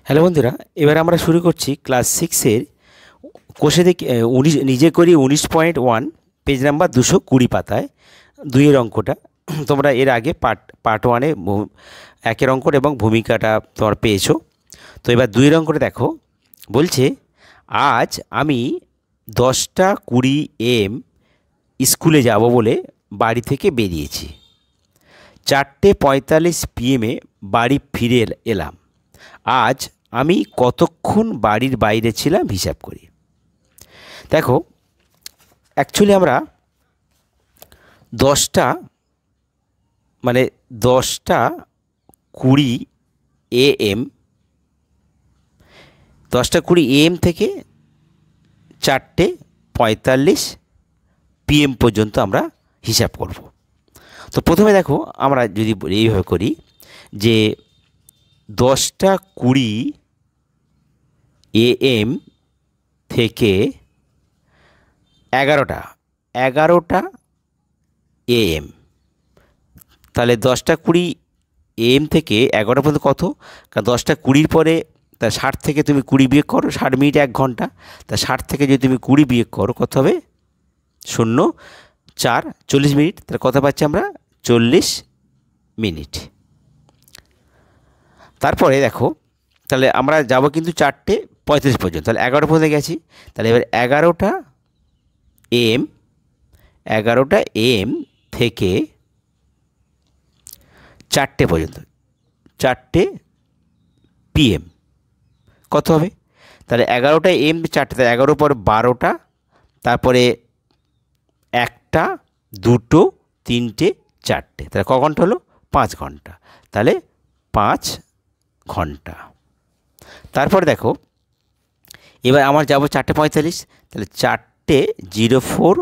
Hello বন্ধুরা, এবার আমরা শুরু করছি ক্লাস সিক্সের কোষে দেখি 19 নিজে করি 19.1 পেজ নাম্বার 220 পাতায় দুইয়ের অঙ্কটা। তোমরা এর আগে পার্ট ওয়ানে একের অঙ্কটা এবং ভূমিকাটা তোমরা পেয়েছো। তো এবার দুইয়ের অঙ্কটা দেখো, বলছে আজ আমি 10:20 AM স্কুলে যাব বলে বাড়ি থেকে বেরিয়েছি। 4:45 PM বাড়ি ফিরে এলাম। আজ আমি কতক্ষণ বাড়ির বাইরে ছিলাম হিসাব করি। দেখো, অ্যাকচুয়ালি আমরা 10:20 AM 10:20 AM থেকে 4:45 PM পর্যন্ত আমরা হিসাব করব। তো প্রথমে দেখো, আমরা যদি এইভাবে করি যে 10:20 AM থেকে 11টা AM, তাহলে 10:20 AM থেকে 11টা পর্যন্ত কত? কারণ 10:20 পরে তা 60 থেকে তুমি 20 বিয়োগ করো, 60 মিনিট 1 ঘন্টা। তা 60 থেকে যদি তুমি 20 বিয়োগ করো কত হবে? 0 4 40 মিনিট। তাহলে কত পাচ্ছি আমরা? 40 মিনিট। তারপরে দেখো, তাহলে আমরা যাব কিন্তু 4:35 পর্যন্ত, তাহলে 11টা পর্যন্ত গেছি। তাহলে এবার 11টা AM থেকে 4টে পর্যন্ত, 4টে PM কত হবে? তাহলে 11টা AM 4টে, তাহলে 11 পর 12টা, তারপরে 1টা 2টো 3টে 4টে, তাহলে ক ঘন্টা হলো? 5 ঘন্টা। তাহলে 5 ঘন্টা। তারপরে দেখো, এবার আমার যাব 4:45, তাহলে 4:04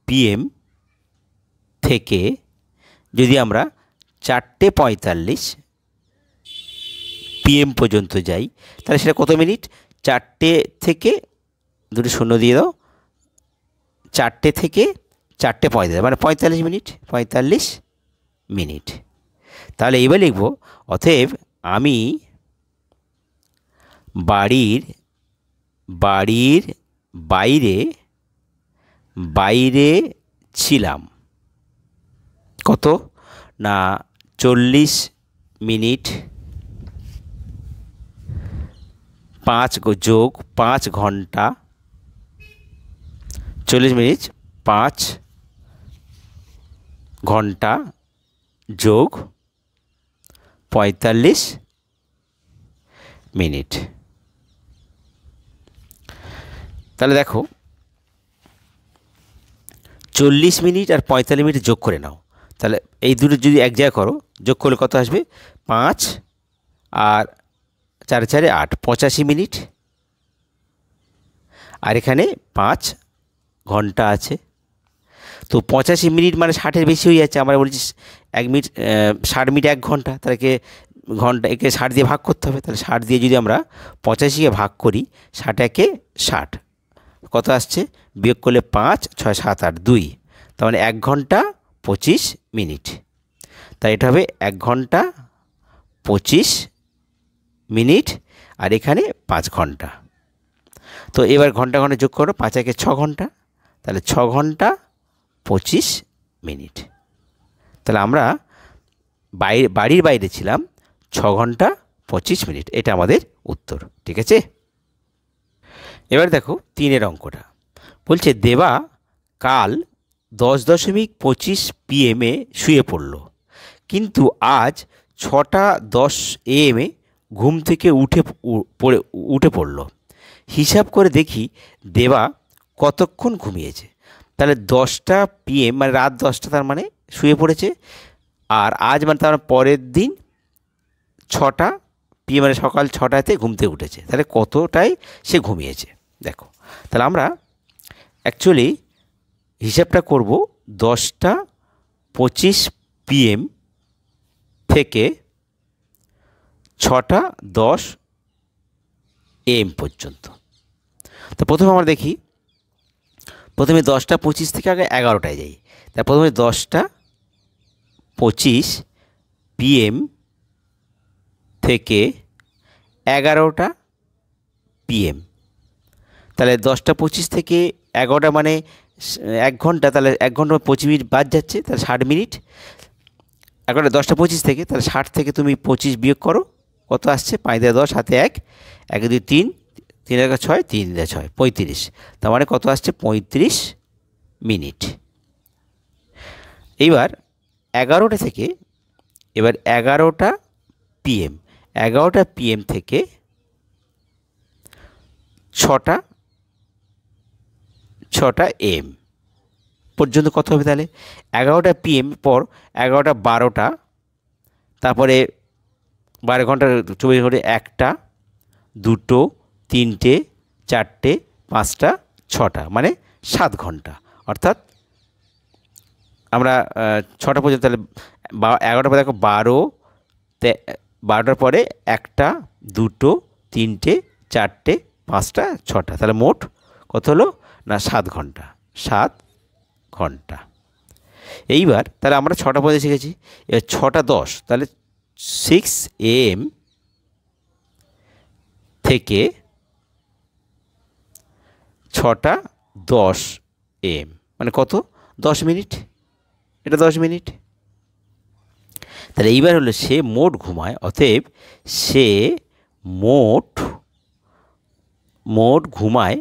PM থেকে যদি আমরা 4:45 PM পর্যন্ত যাই, তাহলে সেটা কত মিনিট? 4টে থেকে 2টো শূন্য দিয়ে দাও, 4টে থেকে 4:45 মানে 45 মিনিট, 45 মিনিট। তাহলে এবার লিখব, অতএব আমি বাড়ির বাইরে ছিলাম কত না 40 মিনিট, 5 যোগ 5 ঘন্টা, 40 মিনিট 5 ঘন্টা যোগ 45 মিনিট। তাহলে দেখো, 40 মিনিট আর 45 মিনিট যোগ করে নাও। তাহলে এই দুটো যদি এক জায়গায় করো, যোগ করলে কত আসবে? 5 আর 4 4 8, 85 মিনিট। আর এখানে 5 ঘন্টা আছে। তো 85 মিনিট মানে 60-এর বেশি হয়ে যাচ্ছে। আমরা বলছি 1 মিনিট 60 মিনিট 1 ঘন্টা, তাহলে একে 60 দিয়ে ভাগ করতে হবে। তাহলে 60 দিয়ে যদি আমরা 85কে ভাগ করি, 60 একে 60, কত আসছে? বিয়োগ করলে 5 6 7 8 2, তার মানে 1 ঘন্টা 25 মিনিট। তাই এটা হবে 1 ঘন্টা 25 মিনিট, আর এখানে 5 ঘন্টা। তো এবার ঘন্টা ঘন্টা যোগ করো, 5 একে 6 ঘন্টা, তাহলে 6 ঘন্টা 25 মিনিট। তাহলে আমরা বাড়ির বাইরে ছিলাম 6 ঘন্টা 25 মিনিট। এটা আমাদের উত্তর, ঠিক আছে? এবার দেখো 3-এর অঙ্কটা, বলছে দেবা কাল 10:25 PM শুয়ে পড়ল, কিন্তু আজ 6:10 AM ঘুম থেকে উঠে পড়ল। হিসাব করে দেখি দেবা কতক্ষণ ঘুমিয়েছে। তাহলে 10টা PM মানে রাত 10টা, তার মানে শুয়ে পড়েছে। আর আজ মানে তার পরের দিন 6টা PM মানে সকাল 6টাতে ঘুম থেকে উঠেছে। তাহলে কতটায় সে ঘুমিয়েছে দেখো। তাহলে আমরা অ্যাকচুয়ালি হিসাবটা করব 10:25 PM থেকে 6:10 AM পর্যন্ত। তো প্রথমে আমরা দেখি, প্রথমে 10:25 থেকে আগে 11টায় যাই। তা প্রথমে 10:25 PM থেকে 11টা PM। তাহলে 10টা 25 থেকে 11টা মানে 1 ঘন্টা, তাহলে 1 ঘন্টা 25 মিনিট বাদ যাচ্ছে, তাহলে 60 মিনিট। 10টা 25 থেকে, তাহলে 60 থেকে তুমি 25 বিয়োগ করো, কত আসছে? 5 দিয়ে 10, হাতে 1, 1 2 3, 3 1 6, 3 দিয়ে 6, 35। তার মানে কত আসছে? 35 মিনিট। এইবার 11টা থেকে, এবার 11টা PM, 11টা PM থেকে 6টা AM পর্যন্ত কত হবে? তাহলে 11টা PM পর 11টা 12টা, তারপরে 12 ঘন্টা 24 ঘন্টা, 1টা 2টো 3টে 4টে 5টা 6টা, মানে 7 ঘন্টা। অর্থাৎ আমরা 6টা পর্যন্ত, তাহলে 11টার পরে দেখো 12টার পরে 1টা 2টো 3টে 4টে 5টা 6টা, তাহলে মোট কত হলো? না 7 ঘন্টা। 7 ঘন্টা। এইবার তাহলে আমরা 6টা পর্যন্ত শিখেছি। এবার 6টা 10, তাহলে 6 AM থেকে 6টা 10 AM, মানে কত? 10 মিনিট। এটা 10 মিনিট। তাহলে এইবার হলো সে মোট ঘুমায়, অতএব সে মোট ঘুমায়,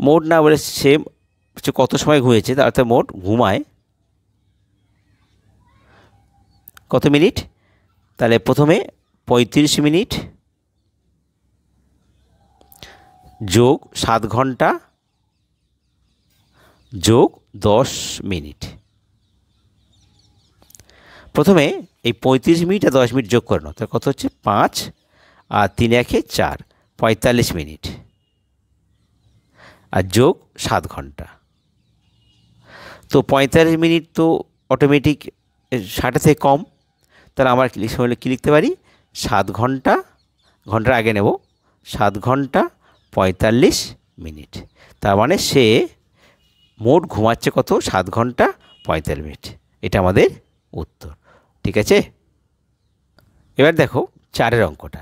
মোট না বলে সে কত সময় ঘুমিয়েছে, তার অর্থাৎ মোট ঘুমায় কত মিনিট? তাহলে প্রথমে 35 মিনিট যোগ 7 ঘন্টা যোগ 10 মিনিট। প্রথমে এই 35 মিনিট আর 10 মিনিট যোগ করে নাও, তাহলে কত হচ্ছে? 5 আর 3 1 4, 45 মিনিট আর যোগ 7 ঘন্টা। তো 45 মিনিট তো অটোমেটিক 60 থেকে কম, তাহলে আমার কি লিখতে পারি? 7 ঘন্টা, ঘন্টার আগে নেব, 7 ঘন্টা 45 মিনিট। তার মানে সে মোট ঘুমাচ্ছে কত? 7 ঘন্টা 45 মিনিট। এটা আমাদের উত্তর। ঠিক আছে? এবার দেখো 4এর অঙ্কটা।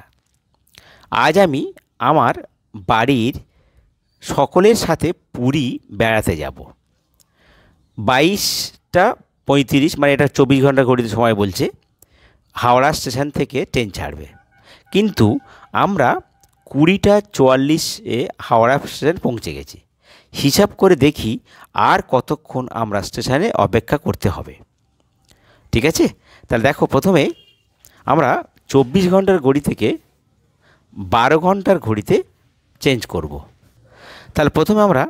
আজ আমি আমার বাড়ির সকলের সাথে পুরী বেড়াতে যাব। 22টা 35, মানে এটা 24 ঘন্টা ঘড়িতে সময় বলছে। হাওড়া স্টেশন থেকে ট্রেন ছাড়বে, কিন্তু আমরা 20টা 44-এ হাওড়া স্টেশন পৌঁছে গেছি। হিসাব করে দেখি আর কতক্ষণ আমরা স্টেশনে অপেক্ষা করতে হবে। ঠিক আছে? তাহলে দেখো প্রথমে আমরা 24 ঘন্টার ঘড়ি থেকে 12 ঘন্টার ঘড়িতে চেঞ্জ করব। তাহলে প্রথমে আমরা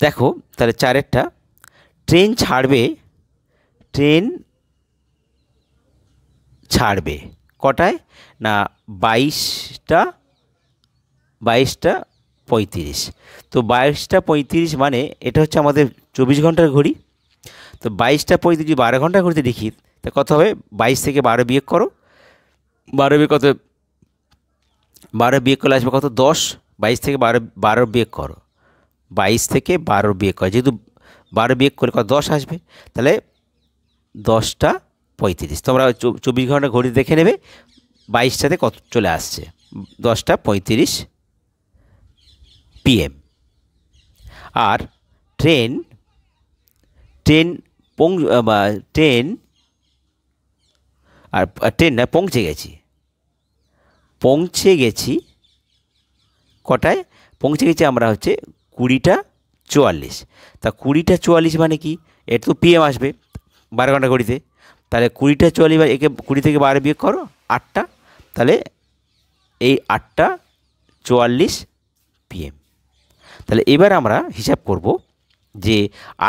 দেখো, তাহলে 4এরটা, ট্রেন ছাড়বে কটায়? না 22টা 35। তো 22টা 35 মানে এটা হচ্ছে আমাদের 24 ঘন্টার ঘড়ি। তো 22টা 35 12 ঘন্টার ঘড়িতে দেখি, তা কত হবে? 22 থেকে 12 বিয়োগ করো, 12 বিয়োগ কত? 12 বিয়োগ করলে আসবে কত? 10। 22 থেকে 12 বিয়োগ করো, 22 থেকে 12 বিয়োগ করো, যেহেতু 12 বিয়োগ করে কত? 10 আসবে। তাহলে 10টা 35। তোমরা 24 ঘন্টা ঘড়ি দেখে নেবে 22টাতে কত চলে আসছে? 10টা 35 PM। আর ট্রেন না, পৌঁছে গেছি কটায়? পৌঁছে গেছি আমরা হচ্ছে 20টা 44। তা 20টা 44 মানে কি? এটা তো PM আসবে 12 ঘন্টা ঘড়িতে। তাহলে 20টা 44, একে 20 থেকে 12 বিয়োগ করো, 8টা। তাহলে এই 8টা 44 PM। তাহলে এবার আমরা হিসাব করব যে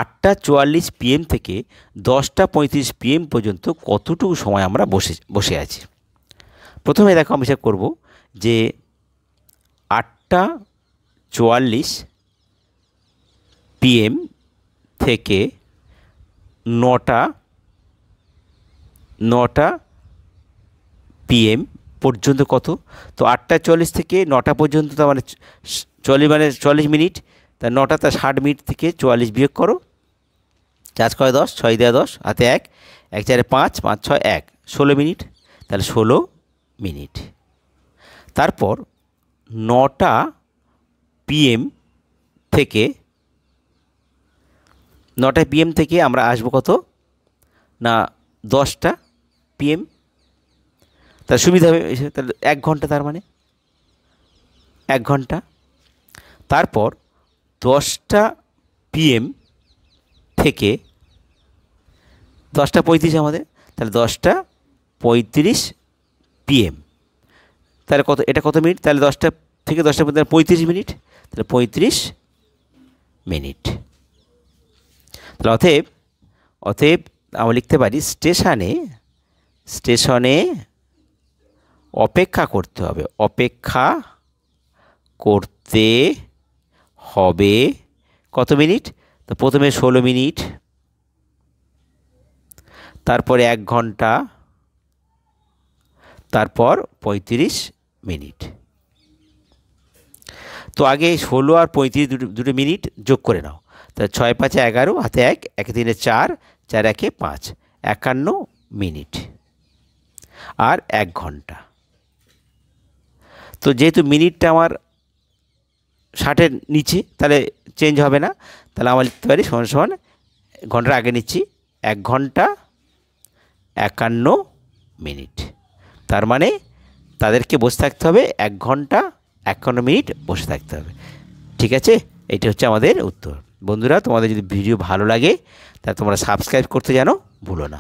8টা 44 PM থেকে 10টা 35 PM পর্যন্ত কতটুকু সময় আমরা বসে আছি। প্রথমে দেখো আমি হিসাব করব যে 8টা 44 PM থেকে 9টা PM পর্যন্ত কত? তো 8টা 44 থেকে 9টা পর্যন্ত, তার মানে 40 মিনিট। তা 9টা, তা 60 মিনিট থেকে 44 বিয়োগ করো, 4 × 10, 6 দিয়ে 10, হাতে 1, 1 4 5, 5 6 1, 16 মিনিট। তাহলে 16 মিনিট। তারপর 9টা PM থেকে 9টা PM থেকে আমরা আসবো কত না 10টা PM। তার সুবিধা হবে, তাহলে 1 ঘন্টা, তার মানে 1 ঘন্টা। তারপর 10টা PM থেকে 10টা 35 আমাদের, তাহলে 10টা 35 PM, তাহলে কত, এটা কত মিনিট, তাহলে 10টা থেকে 10টা পর্যন্ত 35 মিনিট, তাহলে 35 মিনিট। তাহলে অতএব আমরা লিখতে পারি স্টেশনে অপেক্ষা করতে হবে, অপেক্ষা করতে হবে কত মিনিট, তো প্রথমে 16 মিনিট, তারপরে 1 ঘন্টা, তারপর 35 মিনিট। তো আগে 16 আর 35 দুটো মিনিট যোগ করে নাও, তাহলে 6 × 5 = 11, হাতে 1, 1 × 3 = 4, 4 × 1 = 5, 51 মিনিট আর 1 ঘন্টা। তো যেহেতু মিনিটটা আমার 60-এর নিচে, তাহলে চেঞ্জ হবে না, তাহলে আমরা লিখতে পারি সমান সমান ঘন্টার আগে নিচ্ছি 1 ঘন্টা 51 মিনিট। তার মানে তাদেরকে বসে থাকতে হবে 1 ঘন্টা 51 মিনিট বসে থাকতে হবে। ঠিক আছে, এইটা হচ্ছে আমাদের উত্তর। বন্ধুরা, তোমাদের যদি ভিডিও ভালো লাগে তাহলে তোমরা সাবস্ক্রাইব করতে যেন ভুলো না।